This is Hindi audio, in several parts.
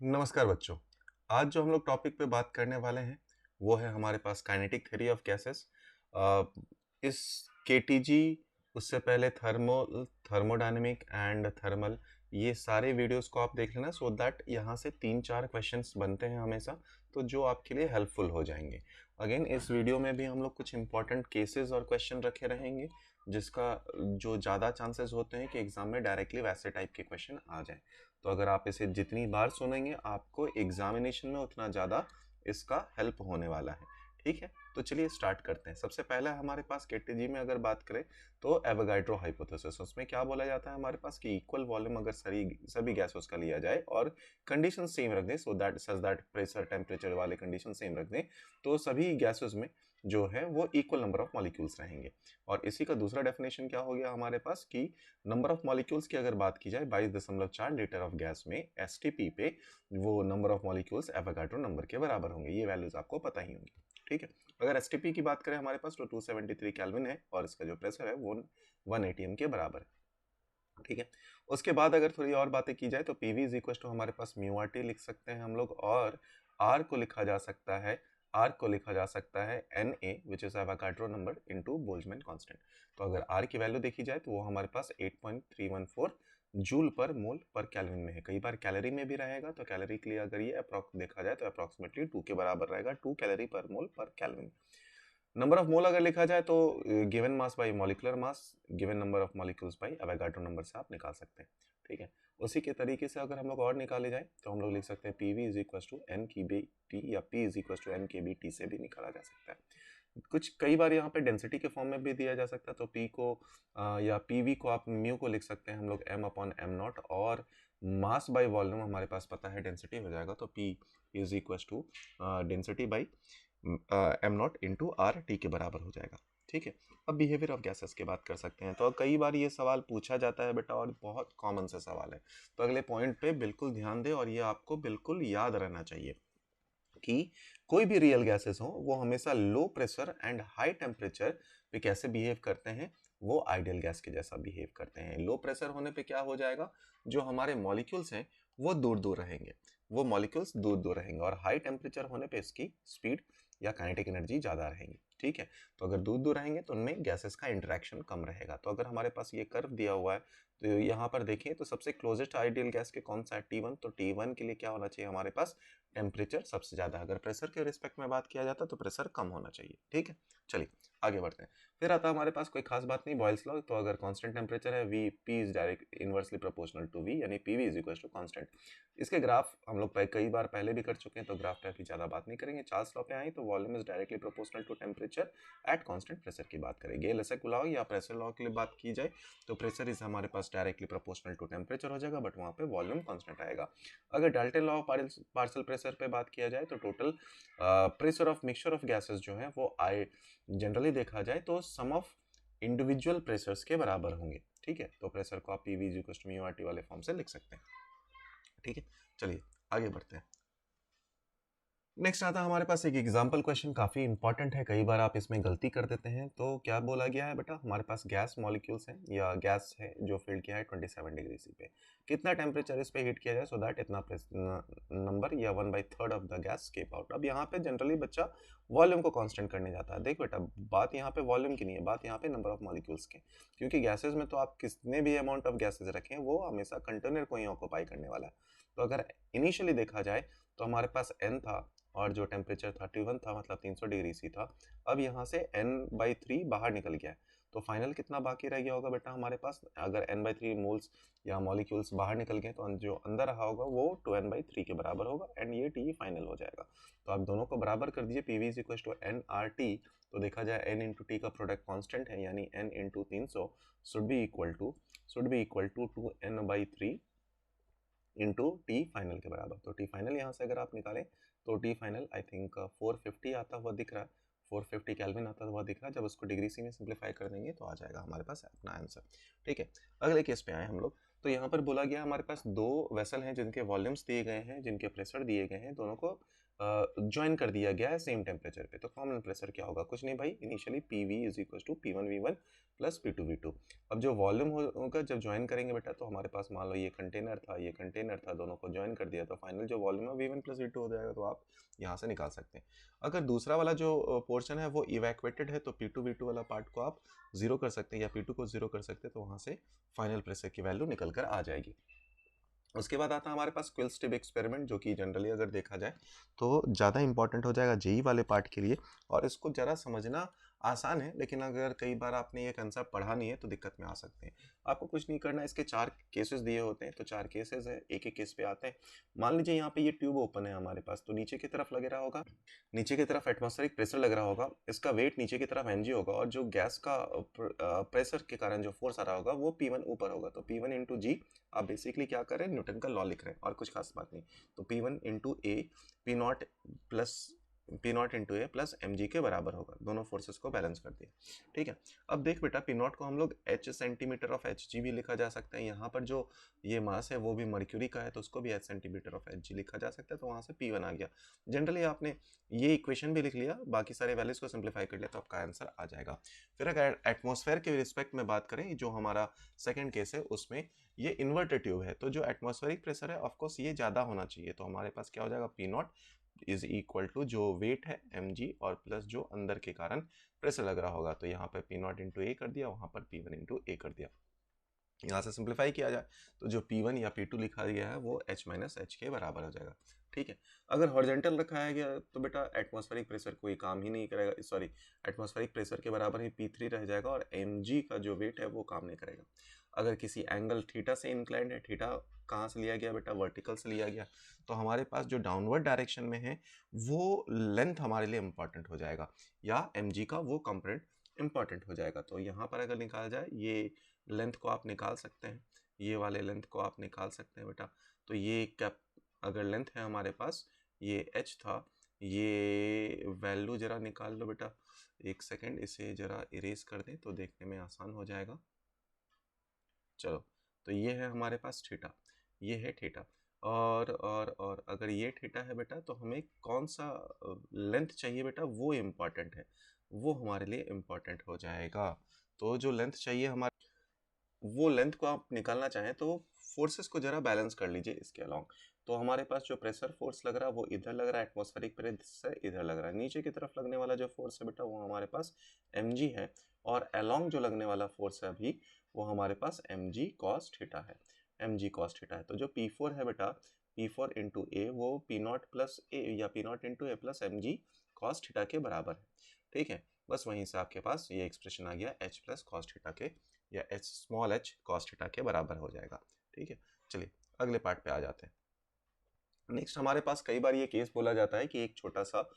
नमस्कार बच्चों। आज जो हम लोग टॉपिक पे बात करने वाले हैं वो है हमारे पास काइनेटिक थ्योरी ऑफ गैसेस। इस केटीजी, उससे पहले थर्मोडायनेमिक एंड थर्मल, ये सारे वीडियोस को आप देख लेना सो दैट यहाँ से 3-4 क्वेश्चंस बनते हैं हमेशा, तो जो आपके लिए हेल्पफुल हो जाएंगे। अगेन इस वीडियो में भी हम लोग कुछ इंपॉर्टेंट केसेस और क्वेश्चन रखे रहेंगे जिसका जो ज़्यादा चांसेस होते हैं कि एग्जाम में डायरेक्टली वैसे टाइप के क्वेश्चन आ जाए। तो अगर आप इसे जितनी बार सुनेंगे आपको एग्जामिनेशन में उतना ज़्यादा इसका हेल्प होने वाला है। ठीक है, तो चलिए स्टार्ट करते हैं। सबसे पहला हमारे पास केटीजी में अगर बात करें तो एवोगाड्रो हाइपोथेसिस, उसमें क्या बोला जाता है हमारे पास कि इक्वल वॉल्यूम अगर सभी गैसों का लिया जाए और कंडीशन सेम रख दें, so that such that pressure temperature वाले कंडीशन सेम रख दें, तो सभी गैसेस में जो है वो इक्वल नंबर ऑफ मॉलिक्यूल्स रहेंगे। और इसी का दूसरा डेफिनेशन क्या हो गया हमारे पास कि नंबर ऑफ मॉलिक्यूल्स की अगर बात की जाए 22.4 लीटर ऑफ गैस में एसटीपी पे वो number of molecules Avogadro number के बराबर होंगे। ये वैल्यूज आपको पता ही होंगी। ठीक है, अगर एसटीपी की बात करें हमारे पास तो 273 केल्विन है और इसका जो प्रेशर है वो 1 एटीएम के बराबर है। ठीक है, उसके बाद अगर थोड़ी और बातें की जाए तो पीवी इज इक्वल टू हमारे पास म्यू आर टी लिख सकते हैं हम लोग, और आर को लिखा जा सकता है N A which is Avogadro number into Boltzmann constant. तो अगर आर की वैल्यू देखी जाए तो वो हमारे पास 8.314 जूल पर मोल पर केल्विन में है। कई बार कैलोरी में भी रहेगा, तो कैलोरी के लिए अगर ये अप्रोक्स देखा जाए तो अप्रोक्सीमेटली 2 के बराबर रहेगा, 2 कैलोरी पर मोल पर केल्विन। नंबर ऑफ मोल अगर लिखा जाए तो given mass by molecular mass, given number of molecules by Avogadro number से आप निकाल सकते हैं। ठीक है, उसी के तरीके से अगर हम लोग और निकाले जाए तो हम लोग लिख सकते हैं PV is equal to n k B T, या P is equal to n k B T से भी निकाला जा सकता है। कुछ कई बार यहाँ पे डेंसिटी के फॉर्म में भी दिया जा सकता है, तो पी को या पीवी को आप म्यू को लिख सकते हैं हम लोग एम अपॉन एम नॉट, और मास बाय वॉल्यूम हमारे पास पता है डेंसिटी हो जाएगा, तो P is equal to density by M naught into R T के बराबर हो जाएगा। ठीक है, अब बिहेवियर ऑफ गैसेस की बात कर सकते हैं। तो कई बार ये सवाल पूछा जाता है बेटा, और बहुत कॉमन सा सवाल है, तो अगले पॉइंट पे बिल्कुल ध्यान दें और ये आपको बिल्कुल याद रहना चाहिए कि कोई भी रियल गैसेस हो वो हमेशा low pressure and high temperature पे कैसे बिहेव करते हैं, वो आइडियल गैस के जैसा बिहेव करते हैं। लो प्रेशर होने पे क्या हो जाएगा, जो हमारे मॉलिक्यूल्स हैं वो दूर दूर रहेंगे, और हाई टेम्परेचर होने पे इसकी स्पीड या काइनेटिक एनर्जी ज़्यादा रहेंगी। ठीक है, तो अगर दूर दूर रहेंगे तो उनमें गैसेस का इंटरेक्शन कम रहेगा। तो अगर हमारे पास ये कर्व दिया हुआ है तो यहाँ पर देखिए, तो सबसे क्लोजेस्ट आइडियल गैस के कौन सा है, T1, तो T1 के लिए क्या होना चाहिए हमारे पास, टेम्परेचर सबसे ज़्यादा। अगर प्रेशर के रिस्पेक्ट में बात किया जाता तो प्रेशर कम होना चाहिए। ठीक है, चलिए आगे बढ़ते हैं। फिर आता है हमारे पास कोई खास बात नहीं, बॉयल्स लॉ। तो अगर कांस्टेंट टेम्परेचर है V P is direct inversely proportional to V, यानी P V is equal to constant. इसके ग्राफ हम लोग कई बार पहले भी कर चुके हैं, तो ग्राफ पे अभी ज़्यादा बात नहीं करेंगे। चार्ल्स लॉ पे आए तो volume is directly proportional to temperature at constant pressure की बात करेंगे। लेसेक लॉ या प्रेशर लॉ के लिए बात की जाए तो प्रेशर इज हमारे पास डायरेक्टली प्रोपोर्शनल टू टेम्परेचर हो जाएगा, बट वहाँ पे वॉल्यूम कांस्टेंट आएगा। अगर Dalton law of partial pressure पे बात किया जाए तो total pressure of mixture of gases जो है वो आई जनरली देखा जाए तो सम ऑफ इंडिविजुअल प्रेशर्स के बराबर होंगे। ठीक है, तो प्रेशर को आप P V is equal to mu R T वाले फॉर्म से लिख सकते हैं। ठीक है, चलिए आगे बढ़ते हैं। नेक्स्ट आता है हमारे पास एक एग्जाम्पल क्वेश्चन, काफ़ी इंपॉर्टेंट है, कई बार आप इसमें गलती कर देते हैं। तो क्या बोला गया है बेटा, हमारे पास गैस मॉलिक्यूल्स हैं या गैस है जो फील्ड किया है 27 डिग्री सी पे, कितना टेम्परेचर इस पे हीट किया जाए सो दैट इतना नंबर या 1/3 of the gas escape out. अब यहाँ पे जनरली बच्चा वॉल्यूम को कांस्टेंट करने जाता है। देख बेटा, बात यहाँ पे वॉल्यूम की नहीं है, बात यहाँ पे नंबर ऑफ मॉलिक्यूल्स की, क्योंकि गैसेज में तो आप कितने भी अमाउंट ऑफ गैसेज रखें वो हमेशा कंटेनर को ही ऑक्यूपाई करने वाला है। तो अगर इनिशियली देखा जाए तो हमारे पास n था और जो टेम्परेचर 31 था, मतलब 300 डिग्री सी था। अब यहाँ से n/3 बाहर निकल गया है, तो फाइनल कितना बाकी रह गया होगा बेटा हमारे पास, अगर n/3 मोल्स या मॉलिक्यूल्स बाहर निकल गए तो जो अंदर रहा होगा वो 2n/3 के बराबर होगा, एंड ये टी फाइनल हो जाएगा। तो आप दोनों को बराबर कर दीजिए, P V is equal to n R T, तो देखा जाए n इंटू टी का प्रोडक्ट कॉन्स्टेंट है, यानी n into 300 should be equal to 2n/3 into T final के बराबर। तो टी फाइनल यहाँ से अगर आप निकालें तो टी फाइनल आई थिंक 450 आता हुआ दिख रहा है, 450 केल्विन आता हुआ दिख रहा है। जब उसको डिग्री सी में सिंप्लीफाई कर देंगे तो आ जाएगा हमारे पास अपना आंसर। ठीक है, अगले केस पे आए हम लोग। तो यहाँ पर बोला गया हमारे पास दो वेसल हैं जिनके वॉल्यूम्स दिए गए हैं, जिनके प्रेशर दिए गए हैं, दोनों को ज्वाइन कर दिया गया है सेम टेम्परेचर पे, तो कॉमन प्रेशर क्या होगा? कुछ नहीं भाई, initially PV is equal to P1V1 plus P2V2। अब जो वॉल्यूम होगा जब ज्वाइन करेंगे बेटा, तो हमारे पास मान लो ये कंटेनर था, दोनों को ज्वाइन कर दिया, तो फाइनल जो वॉल्यूम है V1 प्लस V2 हो जाएगा, तो आप यहाँ से निकाल सकते हैं। अगर दूसरा वाला जो पोर्शन है वो इवैक्यूएटेड है, तो P2V2 वाला पार्ट को आप जीरो कर सकते हैं, या P2 को जीरो कर सकते हैं, तो वहाँ से फाइनल प्रेशर की वैल्यू निकल कर आ जाएगी। उसके बाद आता है हमारे पास क्विल्स टिप एक्सपेरिमेंट, जो कि जनरली अगर देखा जाए तो ज़्यादा इंपॉर्टेंट हो जाएगा जेई वाले पार्ट के लिए, और इसको ज़रा समझना आसान है, लेकिन अगर कई बार आपने ये कंसेप्ट पढ़ा नहीं है तो दिक्कत में आ सकते हैं। आपको कुछ नहीं करना है, इसके 4 केसेस दिए होते हैं, तो 4 केसेस है, एक एक केस पे आते हैं। मान लीजिए यहाँ पे ये ट्यूब ओपन है हमारे पास, तो नीचे की तरफ लग रहा होगा, नीचे की तरफ एटमॉस्फेरिक प्रेशर लग रहा होगा, इसका वेट नीचे की तरफ mg होगा, और जो गैस का प्रेशर के कारण जो फोर्स आ रहा होगा वो P1 ऊपर होगा, तो P1 इंटू जी। आप बेसिकली क्या कर रहे हैं, न्यूटन का लॉ लिख रहे हैं, और कुछ खास बात नहीं। तो P1 इंटू ए P0 इंटू ए प्लस mg के बराबर होगा, दोनों फोर्सेस को बैलेंस कर दिया। ठीक है, अब देख बेटा, P0 को हम लोग h सेंटीमीटर ऑफ hg भी लिखा जा सकता है। यहाँ पर जो ये मास है वो भी मर्क्यूरी का है, तो उसको भी h सेंटीमीटर ऑफ hg लिखा जा सकता है, तो वहाँ से P1 आ गया। जनरली आपने ये इक्वेशन भी लिख लिया, बाकी सारे वैल्यूज को सिंप्लीफाई कर लिया, तो आपका आंसर आ जाएगा। फिर अगर एटमॉस्फेयर के रिस्पेक्ट में बात करें, जो हमारा सेकंड केस है उसमें ये इन्वर्टेड ट्यूब है, तो जो एटमॉस्फेरिक प्रेशर है ऑफकोर्स ये ज़्यादा होना चाहिए, तो हमारे पास क्या हो जाएगा, P0 इज इक्वल टू जो वेट है mg और प्लस जो अंदर के कारण प्रेशर लग रहा होगा, तो यहाँ पर P0 इंटू ए कर दिया, वहाँ पर P1 इंटू ए कर दिया। यहाँ से सिंप्लीफाई किया जाए तो जो P1 या P2 लिखा गया है वो h माइनस एच के बराबर हो जाएगा। ठीक है, अगर हॉरिजॉन्टल रखाया गया तो बेटा एटमॉस्फेरिक प्रेशर कोई काम ही नहीं करेगा, सॉरी, एटमॉस्फेरिक प्रेशर के बराबर ही P3 रह जाएगा, और mg का जो वेट है वो काम नहीं करेगा। अगर किसी एंगल थीटा से इंक्लाइंड है, थीटा कहाँ से लिया गया बेटा, वर्टिकल से लिया गया, तो हमारे पास जो डाउनवर्ड डायरेक्शन में है वो लेंथ हमारे लिए इंपॉर्टेंट हो जाएगा, या mg का वो कंपोनेंट इंपॉर्टेंट हो जाएगा। तो यहाँ पर अगर निकाला जाए, ये लेंथ को आप निकाल सकते हैं, ये वाले लेंथ को आप निकाल सकते हैं बेटा। तो ये कैप अगर लेंथ है हमारे पास, ये h था, ये वैल्यू जरा निकाल लो बेटा, एक सेकेंड, इसे जरा इरेज कर दें तो देखने में आसान हो जाएगा। चलो, तो ये है हमारे पास थीटा, ये है थीटा, और अगर ये थीटा है बेटा, तो हमें कौन सा लेंथ चाहिए बेटा, वो इम्पॉर्टेंट है, वो हमारे लिए इम्पॉर्टेंट हो जाएगा। तो जो लेंथ चाहिए हमारे, वो लेंथ को आप निकालना चाहें तो फोर्सेस को जरा बैलेंस कर लीजिए इसके अलोंग। तो हमारे पास जो प्रेशर फोर्स लग रहा है वो इधर लग रहा है, एटमॉस्फेरिक प्रेशर इधर लग रहा है, नीचे की तरफ लगने वाला जो फोर्स है बेटा वो हमारे पास mg है, और अलोंग जो लगने वाला फोर्स है अभी वो हमारे पास mg cos थीटा है, mg cos थीटा है। तो जो P4 है बेटा, P4 इंटू ए वो P0 प्लस ए या P0 इंटू ए प्लस mg cos थीटा के बराबर है। ठीक है, बस वहीं से आपके पास ये एक्सप्रेशन आ गया h प्लस कॉस थीटा के, या h small h cos theta के बराबर हो जाएगा। ठीक है, चलिए अगले पार्ट पे आ जाते हैं। नेक्स्ट हमारे पास कई बार ये केस बोला जाता है कि एक छोटा सा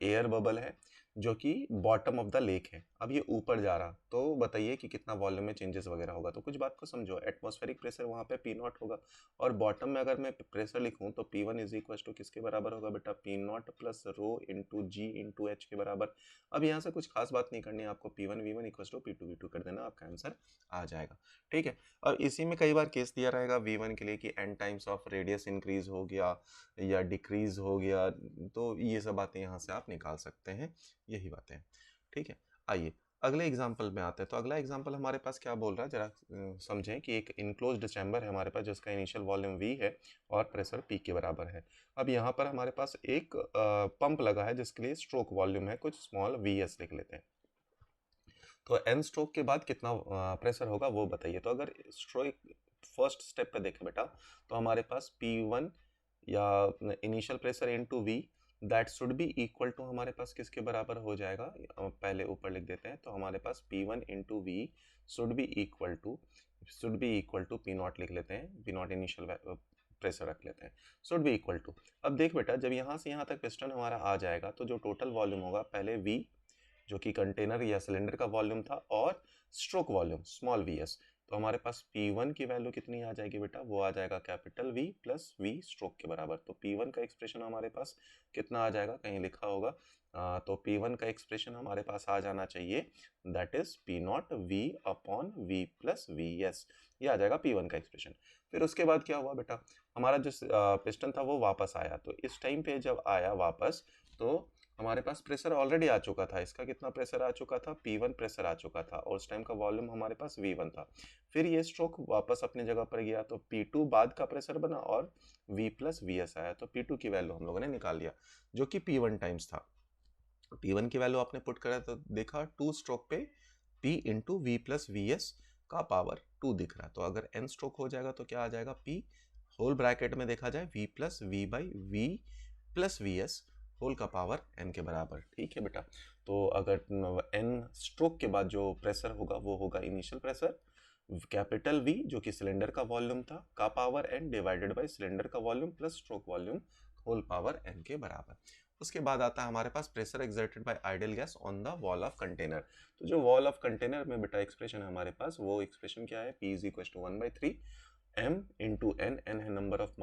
एयर बबल है जो कि बॉटम ऑफ द लेक है, अब ये ऊपर जा रहा, तो बताइए कि कितना वॉल्यूम में चेंजेस वगैरह होगा। तो कुछ बात को समझो, एटमॉस्फेरिक प्रेशर वहाँ पे P0 होगा, और बॉटम में अगर मैं प्रेशर लिखूँ तो P1 इज इक्वल टू किसके बराबर होगा बेटा, P0 प्लस रो इंटू जी इंटू एच के बराबर। अब यहाँ से कुछ खास बात नहीं करनी है आपको, P1 V1 equal to P2 V2 कर देना, आपका आंसर आ जाएगा। ठीक है, और इसी में कई बार केस दिया रहेगा V1 के लिए कि n times of radius increase हो गया या डिक्रीज हो गया, तो ये सब बातें यहाँ से आप निकाल सकते हैं, यही बातें हैं। ठीक है, आइए अगले एग्जाम्पल में आते हैं। तो अगला एग्जाम्पल हमारे पास क्या बोल रहा है, जरा समझें कि एक इनक्लोज्ड चैम्बर है हमारे पास जिसका इनिशियल वॉल्यूम V है और प्रेशर P के बराबर है। अब यहाँ पर हमारे पास एक पंप लगा है जिसके लिए स्ट्रोक वॉल्यूम है कुछ स्मॉल Vs लिख लेते हैं। तो n स्ट्रोक के बाद कितना प्रेशर होगा वो बताइए। तो अगर स्ट्रोक फर्स्ट स्टेप पे देखें बेटा, तो हमारे पास P1 या initial pressure into V that should be equal to हमारे पास किसके बराबर हो जाएगा, पहले ऊपर लिख देते हैं। तो हमारे पास P1 into V should be equal to P0 लिख लेते हैं, P0 इनिशियल प्रेशर रख लेते हैं, शुड बी इक्वल टू। अब देख बेटा, जब यहाँ से यहाँ तक पिस्टन हमारा आ जाएगा तो जो टोटल वॉल्यूम होगा, पहले V जो कि कंटेनर या सिलेंडर का वॉल्यूम था, और स्ट्रोक वॉल्यूम स्मॉल Vs, तो हमारे पास P1 की वैल्यू कितनी आ जाएगी बेटा, वो आ जाएगा capital V plus V stroke के बराबर। तो P1 का एक्सप्रेशन हमारे पास कितना आ जाएगा, कहीं लिखा होगा, तो P1 का एक्सप्रेशन हमारे पास आ जाना चाहिए, that is P not V upon V plus VS, ये आ जाएगा P1 का एक्सप्रेशन। फिर उसके बाद क्या हुआ बेटा, हमारा जो पिस्टन था वो वापस आया, तो इस टाइम पे जब आया वापस तो हमारे पास प्रेशर ऑलरेडी आ चुका था, इसका कितना प्रेशर आ चुका था, P1 प्रेशर आ चुका था, और उस टाइम का वॉल्यूम हमारे पास V1 था। फिर ये स्ट्रोक वापस अपनी जगह पर गया, तो P2 बाद का प्रेशर बना और V प्लस VS आया, तो P2 की वैल्यू हम लोगों ने निकाल लिया जो कि P1 टाइम्स था। P1 की वैल्यू आपने पुट करा तो देखा 2 स्ट्रोक पे P into V plus VS का पावर 2 दिख रहा है, तो अगर n स्ट्रोक हो जाएगा तो क्या आ जाएगा, P होल ब्रैकेट में देखा जाए V plus V by V plus VS whole का पावर n के बराबर। ठीक है बेटा, तो अगर n स्ट्रोक के बाद जो प्रेशर होगा वो होगा इनिशियल प्रेशर कैपिटल V जो कि सिलेंडर का वॉल्यूम था का power n divided by cylinder का volume plus stroke volume whole power n के बराबर। उसके बाद आता है हमारे पास pressure exerted by ideal gas on the wall of container. तो जो वॉल ऑफ कंटेनर में बेटा एक्सप्रेशन है हमारे पास, वो एक्सप्रेशन क्या है, P is equal to 1/3 m into n, n है number of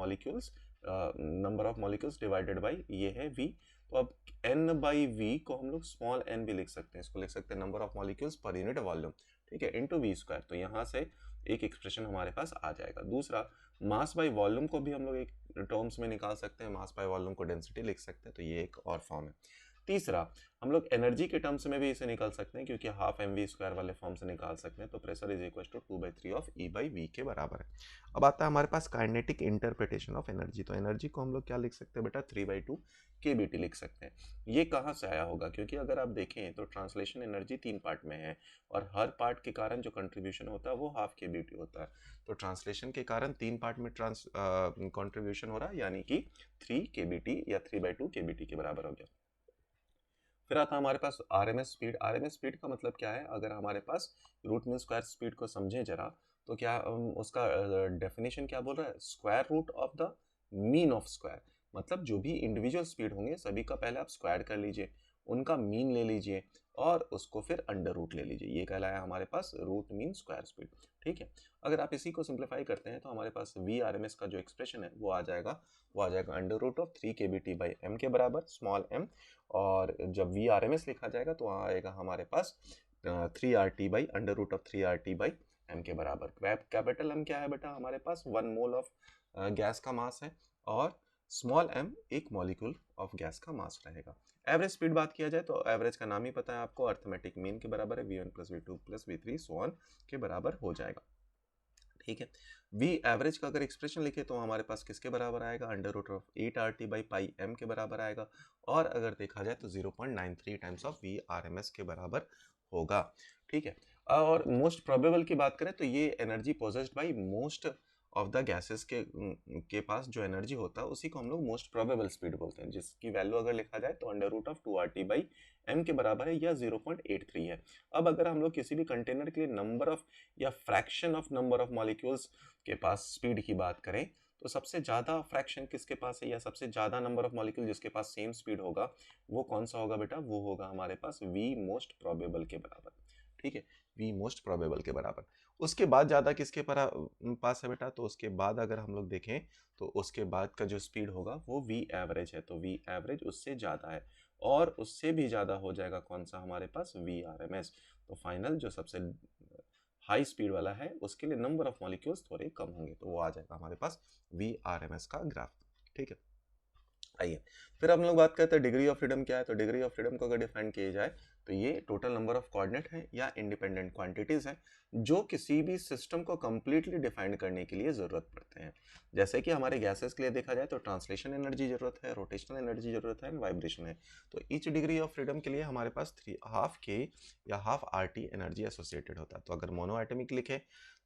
molecules divided by ये है V। तो अब n बाई V को हम लोग स्मॉल n भी लिख सकते हैं, इसको लिख सकते हैं number of molecules per unit volume, ठीक है, इंटू V स्क्वायर। तो यहाँ से एक एक्सप्रेशन हमारे पास आ जाएगा। दूसरा, मास बाई वॉल्यूम को भी हम लोग एक टर्म्स में निकाल सकते हैं, मास बाई वॉल्यूम को डेंसिटी लिख सकते हैं, तो ये एक और फॉर्म है। तीसरा, हम लोग एनर्जी के टर्म्स में भी इसे निकाल सकते हैं, क्योंकि हाफ mv स्क्वायर वाले फॉर्म से निकाल सकते हैं, तो pressure is equal to 2/3 of E by V के बराबर है। अब आता है हमारे पास काइनेटिक इंटरप्रिटेशन ऑफ एनर्जी। तो एनर्जी को हम लोग क्या लिख सकते हैं बेटा, 3/2 kBT लिख सकते हैं। ये कहाँ से आया होगा, क्योंकि अगर आप देखें तो ट्रांसलेशन एनर्जी 3 पार्ट में है, और हर पार्ट के कारण जो कंट्रीब्यूशन होता है वो हाफ kBT होता है। तो ट्रांसलेशन के कारण 3 पार्ट में कंट्रीब्यूशन हो रहा है, यानी कि 3 kBT या 3/2 kBT के बराबर हो गया। फिर आता है हमारे पास आरएमएस स्पीड। आरएमएस स्पीड का मतलब क्या है, अगर हमारे पास रूट मीन स्क्वायर स्पीड को समझें जरा, तो क्या उसका डेफिनेशन क्या बोल रहा है, square root of the mean of square. मतलब जो भी इंडिविजुअल स्पीड होंगे सभी का पहले आप स्क्वायर कर लीजिए, उनका मीन ले लीजिए और उसको फिर अंडर रूट ले लीजिए, ये कहलाया हमारे पास रूट मीन स्क्वायर स्पीड। ठीक है, अगर आप इसी को सिंप्लीफाई करते हैं तो हमारे पास वी आर एम एस का जो एक्सप्रेशन है वो आ जाएगा under root of 3 kBT by m के बराबर, स्मॉल m। और जब वी आर एम एस लिखा जाएगा तो वहाँ आएगा हमारे पास 3RT by under root of 3RT by m के बराबर। कैपिटल M क्या है बेटा, हमारे पास 1 मोल ऑफ गैस का मास है, और स्मॉल m एक मॉलिक्यूल ऑफ गैस का मास रहेगा। एवरेज स्पीड बात किया जाए तो एवरेज का नाम ही पता है आपको, अर्थमेटिक मीन के बराबर है, V1 plus V2 plus V3 so on के बराबर हो जाएगा। ठीक है, वी एवरेज का अगर एक्सप्रेशन लिखे तो हमारे पास किसके बराबर आएगा, under root of 8RT by pi m के बराबर आएगा, और अगर देखा जाए तो 0.93 times of V R M S के बराबर होगा। ठीक है, और मोस्ट प्रोबेबल की बात करें तो ये energy possessed by most of the gases के पास जो एनर्जी होता है उसी को हम लोग मोस्ट प्रोबेबल स्पीड बोलते हैं, जिसकी वैल्यू अगर लिखा जाए तो under root of 2RT by m के बराबर है, या 0.83 है। अब अगर हम लोग किसी भी कंटेनर के लिए नंबर ऑफ या fraction of number of molecules के पास स्पीड की बात करें तो सबसे ज़्यादा फ्रैक्शन किसके पास है, या सबसे ज़्यादा नंबर ऑफ मॉलिक्यूल जिसके पास सेम स्पीड होगा वो कौन सा होगा बेटा, वो होगा हमारे पास वी मोस्ट प्रोबेबल के बराबर। ठीक है, वी मोस्ट प्रोबेबल के बराबर। उसके बाद ज़्यादा किसके पास है बेटा, तो उसके बाद अगर हम लोग देखें तो उसके बाद का जो स्पीड होगा वो वी एवरेज है, तो वी एवरेज उससे ज़्यादा है, और उससे भी ज़्यादा हो जाएगा कौन सा हमारे पास, वी आर एम एस। तो फाइनल जो सबसे हाई स्पीड वाला है उसके लिए नंबर ऑफ मॉलिक्यूल्स थोड़े कम होंगे, तो वो आ जाएगा हमारे पास वी आर एम एस का ग्राफ। ठीक है, आइए फिर हम लोग बात करते हैं डिग्री ऑफ फ्रीडम क्या है। तो डिग्री ऑफ फ्रीडम को अगर डिफाइन किया जाए तो ये टोटल नंबर ऑफ कोऑर्डिनेट है या इंडिपेंडेंट क्वांटिटीज हैं जो किसी भी सिस्टम को कंप्लीटली डिफाइन करने के लिए जरूरत पड़ते हैं। जैसे कि हमारे गैसेस के लिए देखा जाए तो ट्रांसलेशन एनर्जी जरूरत है, रोटेशनल एनर्जी जरूरत है, एंड वाइब्रेशन है। तो ईच डिग्री ऑफ फ्रीडम के लिए हमारे पास 3.5K या 1/2 RT एनर्जी एसोसिएटेड होता है। तो अगर मोनो एटमिक लिखे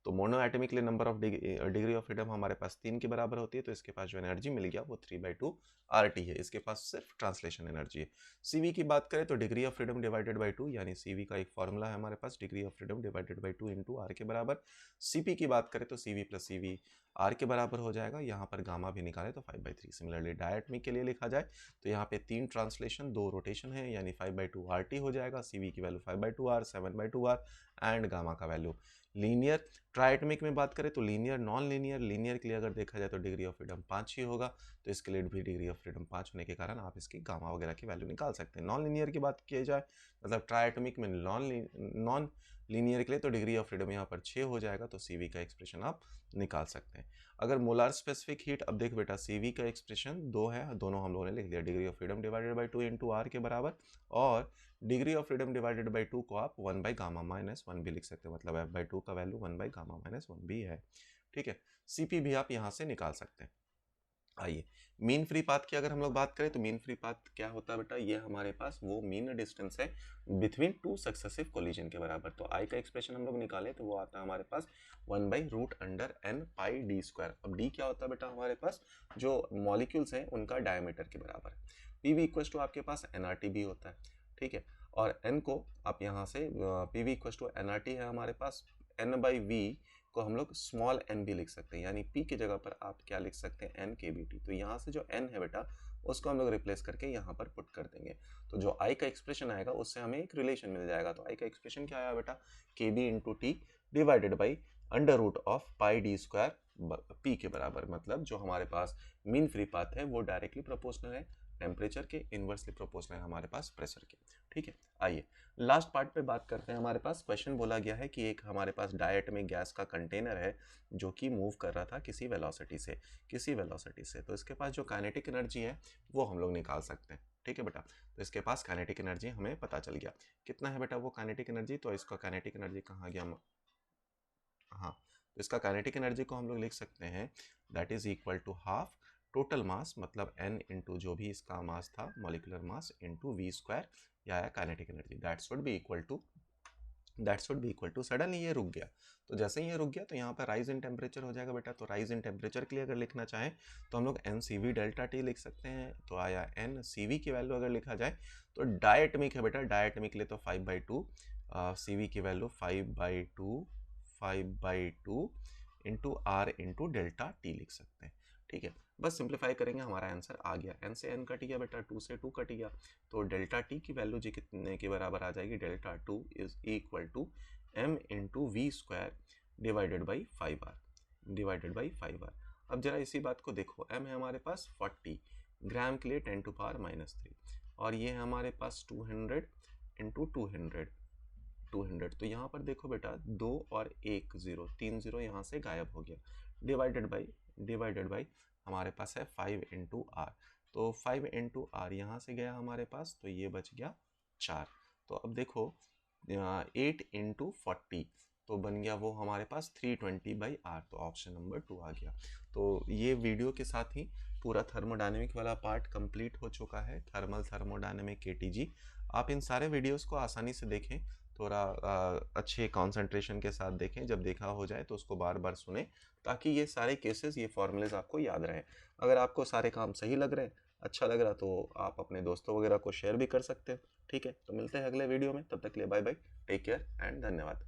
तो मोनो एटमिक के लिए number of degree of freedom हमारे पास 3 के बराबर होती है, तो इसके पास जो एनर्जी मिल गया वो 3/2 RT है, इसके पास सिर्फ ट्रांसलेशन एनर्जी है। CV की बात करें तो degree of freedom divided by 2, यानी CV का एक फॉर्मूला है हमारे पास, degree of freedom divided by 2 into R के बराबर। CP की बात करें तो CV प्लस CV R के बराबर हो जाएगा, यहाँ पर गामा भी निकाले तो 5/3। सिमिलरली डायटमिक के लिए लिखा जाए तो यहाँ पे 3 ट्रांसलेशन 2 रोटेशन है, यानी 5/2 RT हो जाएगा। CV की value 5/2 R, 7/2 R and gamma का वैल्यू लीनियर ट्राइएटमिक में बात करें तो लीनियर, नॉन लीनियर, लीनियर के लिए अगर देखा जाए तो डिग्री ऑफ फ्रीडम 5 ही होगा, तो इसके लिए भी डिग्री ऑफ फ्रीडम 5 होने के कारण आप इसकी गामा वगैरह की वैल्यू निकाल सकते हैं। नॉन लीनियर की बात की जाए मतलब ट्राइएटमिक में नॉन लीनियर के लिए तो डिग्री ऑफ फ्रीडम यहाँ पर 6 हो जाएगा, तो CV का एक्सप्रेशन आप निकाल सकते हैं। अगर मोलार स्पेसिफिक हीट, अब देख बेटा CV का एक्सप्रेशन 2 है, दोनों हम लोगों ने लिख दिया, degree of freedom divided by 2 into R के बराबर, और degree of freedom divided by 2 को आप 1 बाई गामा माइनस 1 भी लिख सकते हैं, मतलब F/2 का वैल्यू 1 बाई गामा माइनस 1 भी है। ठीक है, CP भी आप यहाँ से निकाल सकते हैं। आइए मीन फ्री पाथ की अगर हम लोग बात करें तो मीन फ्री पाथ क्या होता है बेटा, ये हमारे पास वो मीन डिस्टेंस है बिटवीन टू सक्सेसिव कोलिजन के बराबर। तो आई का एक्सप्रेशन हम लोग निकाले तो वो आता है हमारे पास 1/√(n पाई d स्क्वायर। अब d क्या होता है बेटा, हमारे पास जो मॉलिक्यूल्स हैं उनका डायमीटर के बराबर है। PV इक्वल टू आपके पास nRT भी होता है, ठीक है, और n को आप यहाँ से PV इक्वल टू nRT है हमारे पास, n/v को हम लोग स्मॉल n भी लिख सकते हैं, यानी p की जगह पर आप क्या लिख सकते हैं, n kBT। तो यहाँ से जो n है बेटा उसको हम लोग रिप्लेस करके यहाँ पर पुट कर देंगे, तो जो I का एक्सप्रेशन आएगा उससे हमें एक रिलेशन मिल जाएगा। तो I का एक्सप्रेशन क्या आया बेटा, kb into T divided by √πd² p के बराबर, मतलब जो हमारे पास मीन फ्री पाथ है वो डायरेक्टली प्रोपोर्शनल है टेम्परेचर के, इनवर्सली प्रोपोर्शनल है हमारे पास प्रेशर के। ठीक है, आइए लास्ट पार्ट पे बात करते हैं। हमारे पास क्वेश्चन बोला गया है कि एक हमारे पास डायटमिक गैस का कंटेनर है जो कि मूव कर रहा था किसी वेलोसिटी से, तो इसके पास जो काइनेटिक एनर्जी है वो हम लोग निकाल सकते हैं। ठीक है बेटा, तो इसके पास काइनेटिक एनर्जी हमें पता चल गया कितना है बेटा वो काइनेटिक एनर्जी। तो इसका काइनेटिक एनर्जी कहाँ गया, हाँ, तो इसका काइनेटिक एनर्जी को हम लोग लिख सकते हैं that is equal to half total mass, मतलब n इंटू जो भी इसका मास था मॉलिक्यूलर मास इंटू v² या kinetic energy, that should be equal to suddenly ये रुक गया। तो जैसे ही ये रुक गया तो यहाँ पर राइज इन टेम्परेचर हो जाएगा बेटा। तो राइज इन टेम्परेचर के लिए अगर लिखना चाहें तो हम लोग NCV डेल्टा T लिख सकते हैं। तो आया NCV की वैल्यू अगर लिखा जाए तो डायटमिक है बेटा, डायटमिक के लिए तो 5/2, CV की value 5/2 into R into delta T लिख सकते हैं। ठीक है, बस सिंप्लीफाई करेंगे हमारा आंसर आ गया, n से n कट गया बेटा, 2 से 2 कट गया, तो डेल्टा T की वैल्यू जी कितने के बराबर आ जाएगी, delta 2 is equal to m into v² divided by 5r। अब जरा इसी बात को देखो, m है हमारे पास 40 ग्राम के लिए 10⁻³ और ये है हमारे पास 200 इंटू 200, तो यहाँ पर देखो बेटा 2 और 1 0, 3 0 यहाँ से गायब हो गया, डिवाइडेड बाई हमारे पास है 5 इंटू आर, तो 5 इंटू आर यहाँ से गया हमारे पास, तो ये बच गया 4। तो अब देखो 8 इंटू 40 तो बन गया वो हमारे पास 320/r, तो ऑप्शन नंबर 2 आ गया। तो ये वीडियो के साथ ही पूरा थर्मोडायनेमिक वाला पार्ट कंप्लीट हो चुका है, थर्मोडायनेमिक KTG। आप इन सारे वीडियोस को आसानी से देखें, थोड़ा अच्छे कंसंट्रेशन के साथ देखें, जब देखा हो जाए तो उसको बार बार सुने ताकि ये सारे केसेस, ये फॉर्मूलेज आपको याद रहें। अगर आपको सारे काम सही लग रहे हैं, अच्छा लग रहा, तो आप अपने दोस्तों वगैरह को शेयर भी कर सकते हैं। ठीक है, तो मिलते हैं अगले वीडियो में, तब तक के लिए bye bye, take care and धन्यवाद।